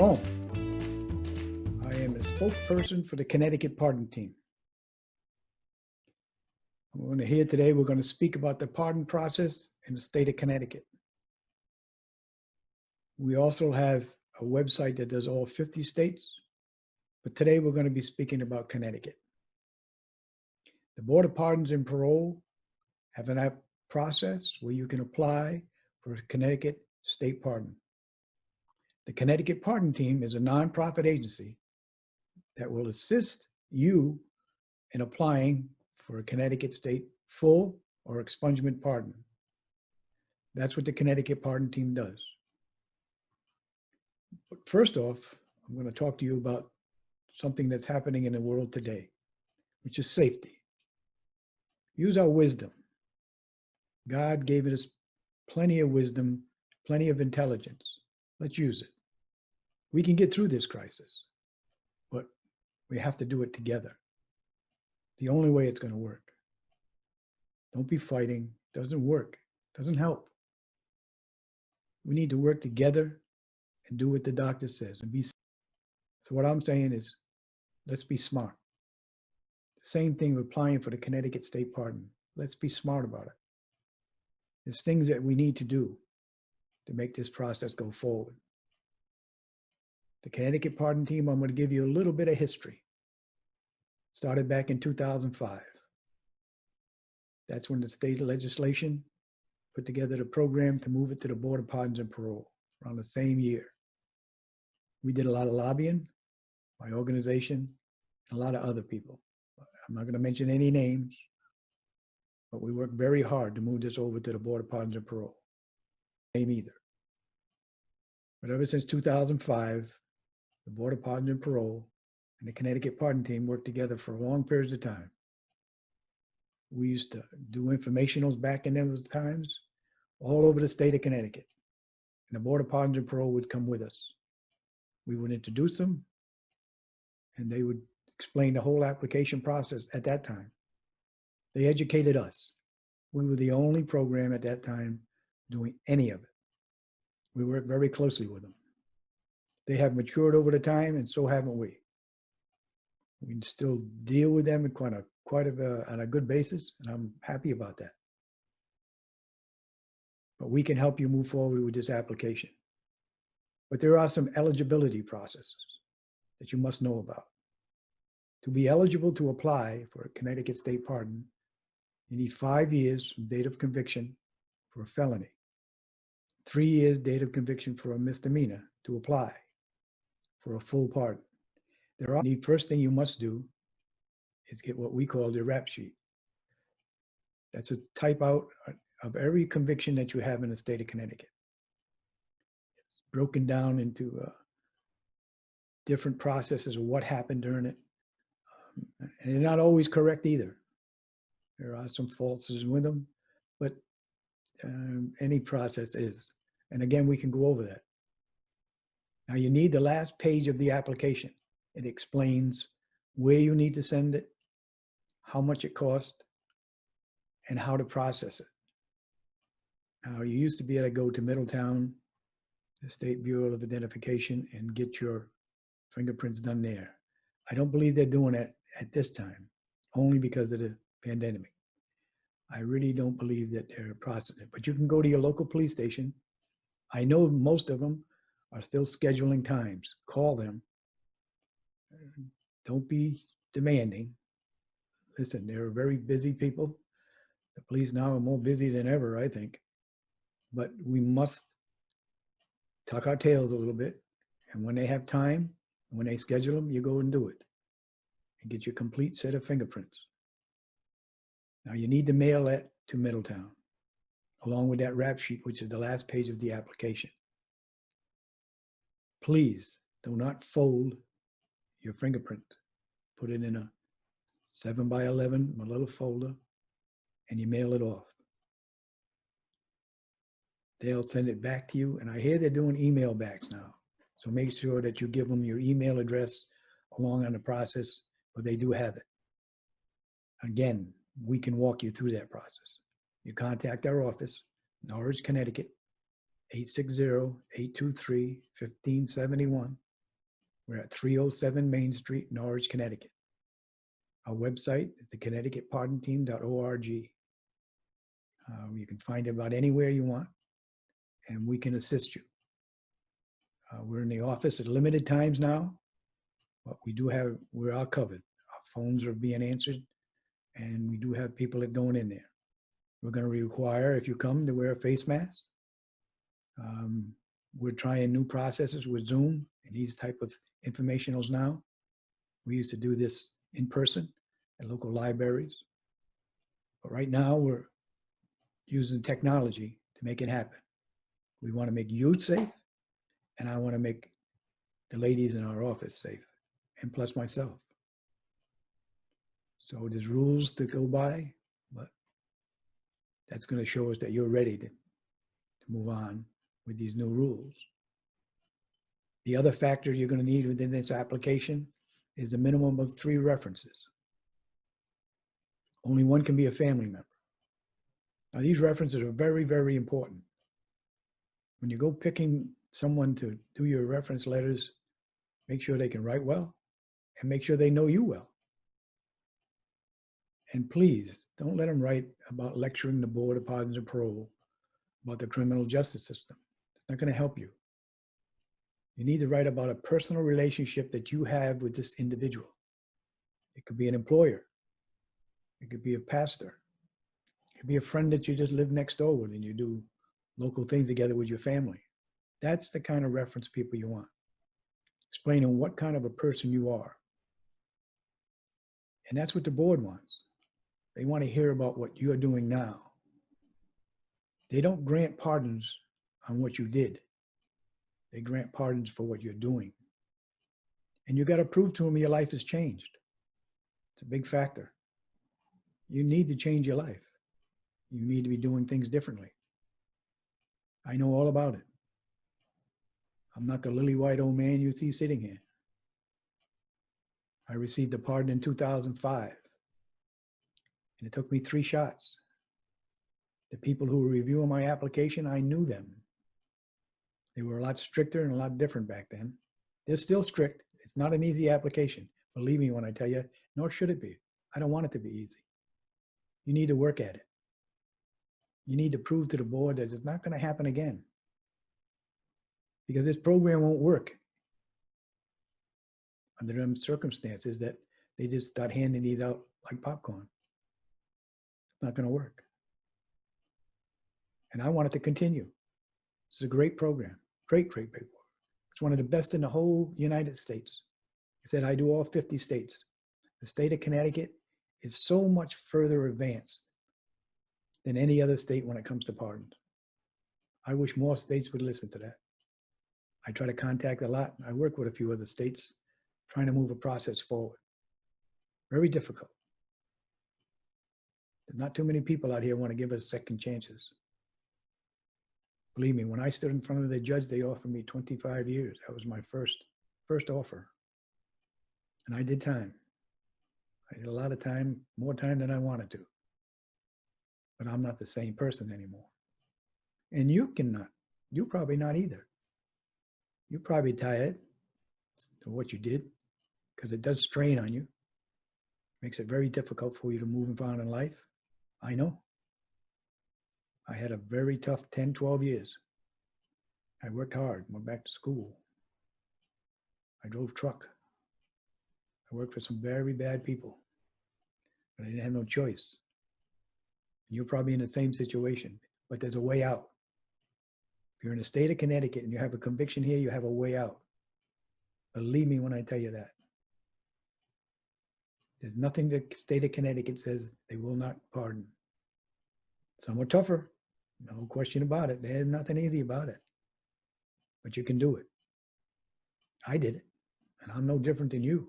Jerome. I am a spokesperson for the Connecticut Pardon Team. Today we're going to speak about the pardon process in the state of Connecticut. We also have a website that does all 50 states, but today we're going to be speaking about Connecticut. The Board of Pardons and Parole have an app process where you can apply for a Connecticut State pardon. The Connecticut Pardon Team is a nonprofit agency that will assist you in applying for a Connecticut State full or expungement pardon. That's what the Connecticut Pardon Team does. But first off, I'm going to talk to you about something that's happening in the world today, which is safety. Use our wisdom. God gave us plenty of wisdom, plenty of intelligence. Let's use it. We can get through this crisis, but we have to do it together. The only way it's going to work. Don't be fighting. It doesn't work. It doesn't help. We need to work together and do what the doctor says and be. So what I'm saying is, let's be smart. The same thing with applying for the Connecticut State pardon. Let's be smart about it. There's things that we need to do to make this process go forward. The Connecticut Pardon Team, I'm going to give you a little bit of history. Started back in 2005. That's when the state legislation put together the program to move it to the Board of Pardons and Parole around the same year. We did a lot of lobbying, my organization, and a lot of other people. I'm not going to mention any names, but we worked very hard to move this over to the Board of Pardons and Parole. Name either. But ever since 2005, the Board of Pardons and Parole and the Connecticut Pardon Team worked together for long periods of time. We used to do informationals back in those times all over the state of Connecticut. And the Board of Pardons and Parole would come with us. We would introduce them, and they would explain the whole application process at that time. They educated us. We were the only program at that time doing any of it. We worked very closely with them. They have matured over the time, and so haven't we. We still deal with them on a good basis, and I'm happy about that. But we can help you move forward with this application. But there are some eligibility processes that you must know about. To be eligible to apply for a Connecticut State pardon, you need 5 years from date of conviction for a felony, 3 years date of conviction for a misdemeanor to apply for a full pardon. The first thing you must do is get what we call the rap sheet. That's a type out of every conviction that you have in the state of Connecticut. It's broken down into different processes of what happened during it. And they're not always correct either. There are some falses with them, but any process is. And again, we can go over that. Now you need the last page of the application. It explains where you need to send it, how much it costs, and how to process it. Now you used to be able to go to Middletown, the State Bureau of Identification, and get your fingerprints done there. I don't believe they're doing it at this time, only because of the pandemic. I really don't believe that they're processing it. But you can go to your local police station. I know most of them are still scheduling times. Call them. Don't be demanding. Listen, they're very busy people. The police now are more busy than ever, I think. But we must tuck our tails a little bit. And when they have time, when they schedule them, you go and do it. And get your complete set of fingerprints. Now you need to mail that to Middletown, along with that rap sheet, which is the last page of the application. Please do not fold your fingerprint. Put it in a 7x11, a little folder, and you mail it off. They'll send it back to you, and I hear they're doing email backs now. So make sure that you give them your email address along on the process, but they do have it. Again, we can walk you through that process. You contact our office, Norwich, Connecticut, 860-823-1571. We're at 307 Main Street, Norwich, Connecticut. Our website is the ConnecticutPardonTeam.org. You can find it about anywhere you want, and we can assist you. We're in the office at limited times now, but we are covered. Our phones are being answered, and we do have people that going in there. We're going to require, if you come, to wear a face mask. We're trying new processes with Zoom and these type of informationals now. We used to do this in person at local libraries. But right now we're using technology to make it happen. We want to make you safe, and I want to make the ladies in our office safe, and plus myself. So there's rules to go by, but that's going to show us that you're ready to move on with these new rules. The other factor you're going to need within this application is a minimum of 3 references. Only one can be a family member. Now, these references are very, very important. When you go picking someone to do your reference letters, make sure they can write well and make sure they know you well. And please, don't let them write about lecturing the Board of Pardons and Parole about the criminal justice system. It's not going to help you. You need to write about a personal relationship that you have with this individual. It could be an employer. It could be a pastor. It could be a friend that you just live next door with and you do local things together with your family. That's the kind of reference people you want. Explaining what kind of a person you are. And that's what the board wants. They want to hear about what you're doing now. They don't grant pardons on what you did. They grant pardons for what you're doing. And you got to prove to them your life has changed. It's a big factor. You need to change your life. You need to be doing things differently. I know all about it. I'm not the lily-white old man you see sitting here. I received the pardon in 2005. And it took me 3 shots. The people who were reviewing my application, I knew them. They were a lot stricter and a lot different back then. They're still strict. It's not an easy application. Believe me when I tell you, nor should it be. I don't want it to be easy. You need to work at it. You need to prove to the board that it's not going to happen again. Because this program won't work under them circumstances that they just start handing these out like popcorn. It's not going to work. And I want it to continue. It's a great program. Great, great program. It's one of the best in the whole United States. I said I do all 50 states. The state of Connecticut is so much further advanced than any other state when it comes to pardons. I wish more states would listen to that. I try to contact a lot. I work with a few other states trying to move a process forward. Very difficult. There's not too many people out here want to give us second chances. Believe me, when I stood in front of the judge, they offered me 25 years. That was my first offer. And I did time. I did a lot of time, more time than I wanted to. But I'm not the same person anymore. And you're probably not either. You're probably tired of what you did because it does strain on you. Makes it very difficult for you to move on in life. I know. I had a very tough 10, 12 years. I worked hard, went back to school. I drove truck. I worked for some very bad people, but I didn't have no choice. You're probably in the same situation, but there's a way out. If you're in the state of Connecticut and you have a conviction here, you have a way out. Believe me when I tell you that. There's nothing the state of Connecticut says they will not pardon. Some are tougher, no question about it. There's nothing easy about it, but you can do it. I did it, and I'm no different than you.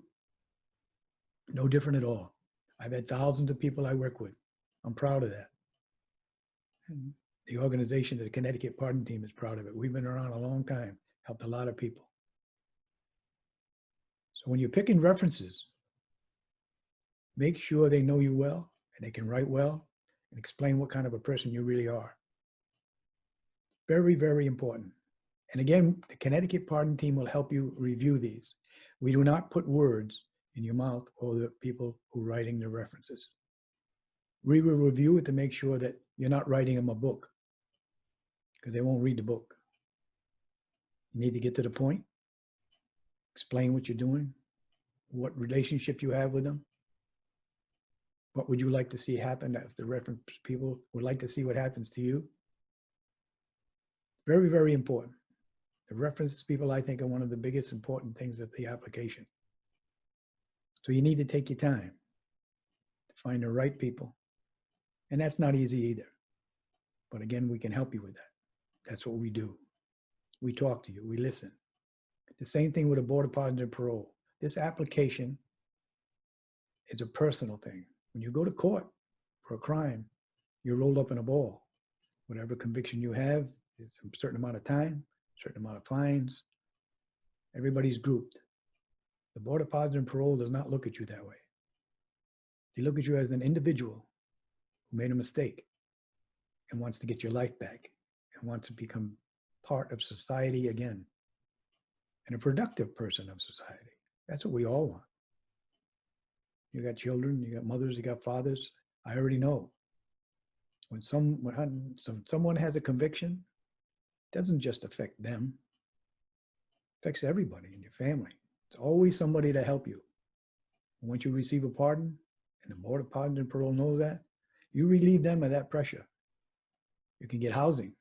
No different at all. I've had thousands of people I work with. I'm proud of that. And the organization, the Connecticut Pardon Team, is proud of it. We've been around a long time, helped a lot of people. So when you're picking references, make sure they know you well and they can write well and explain what kind of a person you really are. Very, very important. And again, the Connecticut Pardon Team will help you review these. We do not put words in your mouth or the people who are writing the references. We will review it to make sure that you're not writing them a book, because they won't read the book. You need to get to the point, explain what you're doing, what relationship you have with them. What would you like to see happen if the reference people would like to see what happens to you? Very, very important. The reference people, I think, are one of the biggest important things of the application. So you need to take your time to find the right people. And that's not easy either. But again, we can help you with that. That's what we do. We talk to you, we listen. The same thing with a Board of Pardons and Parole. This application is a personal thing. When you go to court for a crime, you're rolled up in a ball. Whatever conviction you have is a certain amount of time, certain amount of fines. Everybody's grouped. The Board of Pardons and Parole does not look at you that way. They look at you as an individual who made a mistake and wants to get your life back and wants to become part of society again and a productive person of society. That's what we all want. You got children, you got mothers, you got fathers. I already know. When someone has a conviction, it doesn't just affect them. It affects everybody in your family. It's always somebody to help you. And once you receive a pardon, and the Board of Pardons and Parole knows that, you relieve them of that pressure. You can get housing.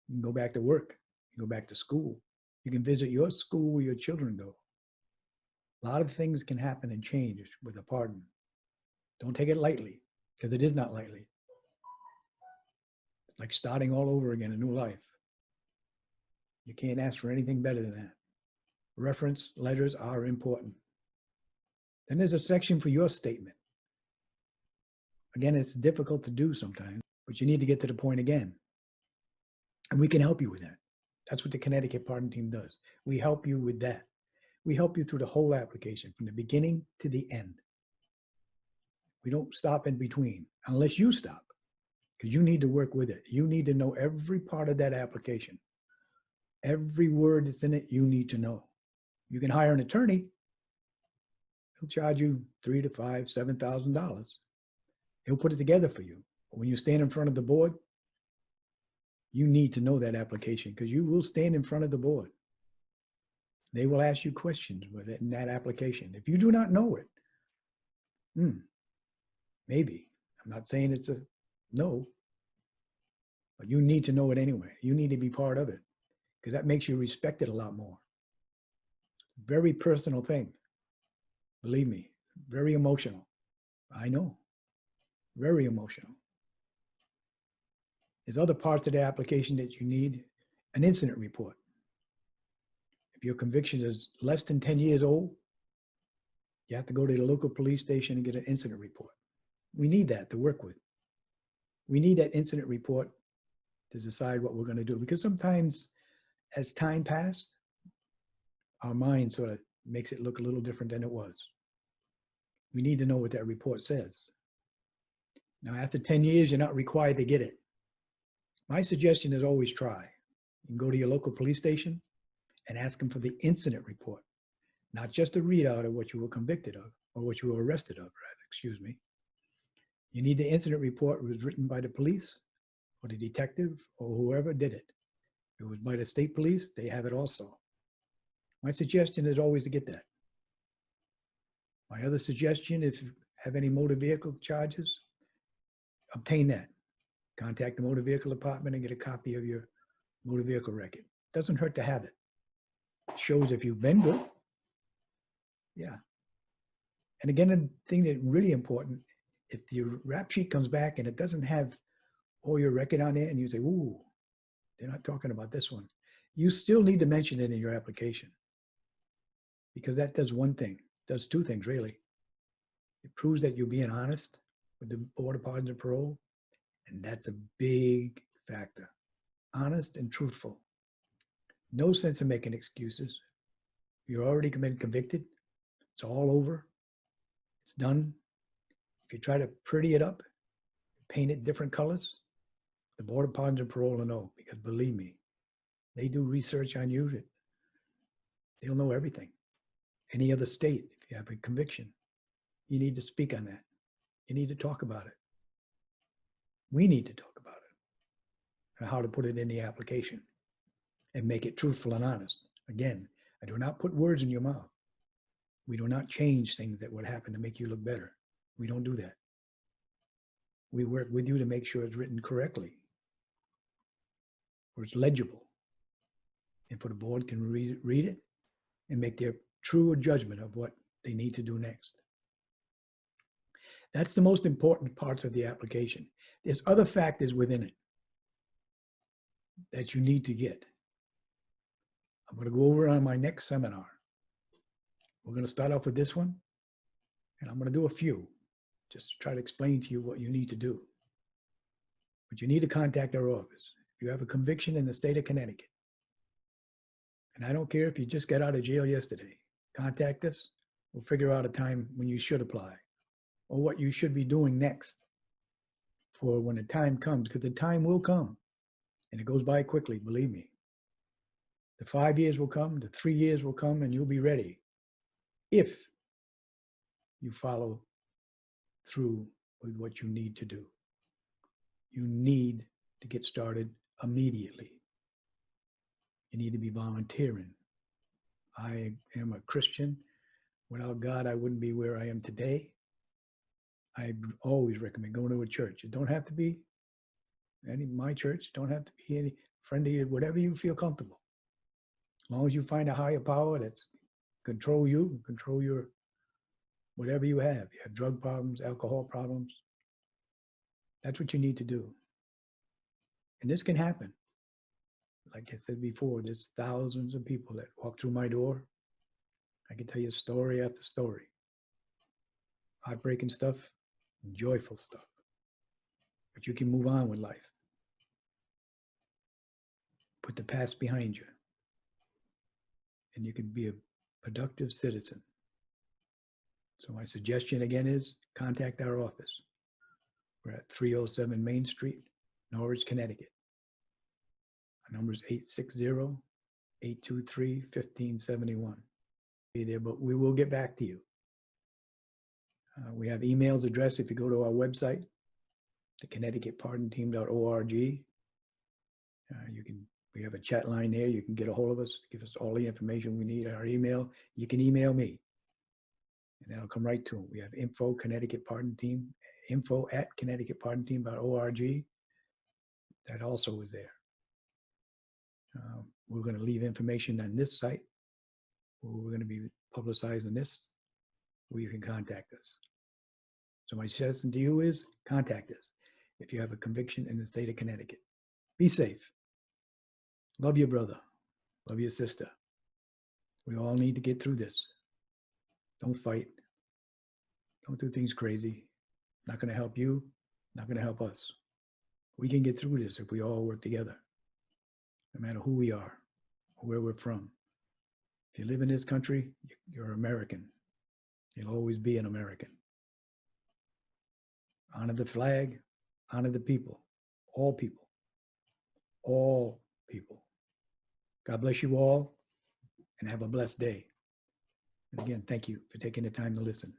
You can go back to work. You can go back to school. You can visit your school where your children go. A lot of things can happen and change with a pardon. Don't take it lightly, because it is not lightly. It's like starting all over again, a new life. You can't ask for anything better than that. Reference letters are important. Then there's a section for your statement. Again, it's difficult to do sometimes, but you need to get to the point again. And we can help you with that. That's what the Connecticut Pardon Team does. We help you with that. We help you through the whole application, from the beginning to the end. We don't stop in between, unless you stop, because you need to work with it. You need to know every part of that application. Every word that's in it, you need to know. You can hire an attorney. He'll charge you $3,000 to $5,000, $7,000. He'll put it together for you. But when you stand in front of the board, you need to know that application, because you will stand in front of the board. They will ask you questions with it in that application. If you do not know it, maybe. I'm not saying it's a no, but you need to know it anyway. You need to be part of it, because that makes you respected a lot more. Very personal thing. Believe me, very emotional. I know, very emotional. There's other parts of the application that you need. An incident report. If your conviction is less than 10 years old, you have to go to the local police station and get an incident report. We need that to work with. We need that incident report to decide what we're going to do, because sometimes as time passed, our mind sort of makes it look a little different than it was. We need to know what that report says. Now, after 10 years, you're not required to get it. My suggestion is always try. You can go to your local police station and ask them for the incident report, not just a readout of what you were convicted of, or what you were arrested of, rather, excuse me. You need the incident report. It was written by the police or the detective or whoever did it. If it was by the state police, they have it also. My suggestion is always to get that. My other suggestion, if you have any motor vehicle charges, obtain that. Contact the motor vehicle department and get a copy of your motor vehicle record. Doesn't hurt to have it. It shows if you've been good. Yeah. And again, the thing that's really important, if your rap sheet comes back and it doesn't have all your record on it, and you say, ooh, they're not talking about this one, you still need to mention it in your application. Because that does one thing. It does two things, really. It proves that you're being honest with the Board of Pardons and Parole, and that's a big factor. Honest and truthful. No sense in making excuses. You're already been convicted. It's all over. It's done. If you try to pretty it up, paint it different colors, the Board of Pardons and Parole will know, because believe me, They do research on you. They'll know everything. Any other state, if you have a conviction, you need to speak on that. You need to talk about it. We need to talk about it and how to put it in the application and make it truthful and honest. Again, I do not put words in your mouth. We do not change things that would happen to make you look better. We don't do that. We work with you to make sure it's written correctly, or it's legible, and for the board can read it and make their true judgment of what they need to do next. That's the most important parts of the application. There's other factors within it that you need to get. I'm going to go over on my next seminar. We're going to start off with this one, and I'm going to do a few, just to try to explain to you what you need to do. But you need to contact our office. If you have a conviction in the state of Connecticut, and I don't care if you just got out of jail yesterday, contact us. We'll figure out a time when you should apply or what you should be doing next for when the time comes, because the time will come and it goes by quickly, believe me. The 5 years will come, the 3 years will come, and you'll be ready if you follow through with what you need to do. You need to get started immediately. You need to be volunteering. I am a Christian. Without God, I wouldn't be where I am today. I always recommend going to a church. It don't have to be my church. Don't have to be any friendly, whatever you feel comfortable. As long as you find a higher power that's control you, control your whatever you have. You have drug problems, alcohol problems. That's what you need to do. And this can happen. Like I said before, there's thousands of people that walk through my door. I can tell you story after story. Heartbreaking stuff, joyful stuff. But you can move on with life. Put the past behind you. And you can be a productive citizen. So my suggestion again is contact our office. We're at 307 Main Street, Norwich, Connecticut. Our number is 860-823-1571. Be there, but we will get back to you. We have emails addressed if you go to our website, the ConnecticutPardonTeam.org. We have a chat line there. You can get a hold of us, give us all the information we need. Our email, you can email me, and that'll come right to them. We have info@ConnecticutPardonTeam.org. That also is there. We're going to leave information on this site. We're going to be publicizing this, where you can contact us. So my suggestion to you is contact us if you have a conviction in the state of Connecticut. Be safe. Love your brother. Love your sister. We all need to get through this. Don't fight. Don't do things crazy. Not going to help you. Not going to help us. We can get through this if we all work together. No matter who we are or where we're from. If you live in this country, you're American. You'll always be an American. Honor the flag, honor the people, all people, all people. God bless you all and have a blessed day. And again, thank you for taking the time to listen.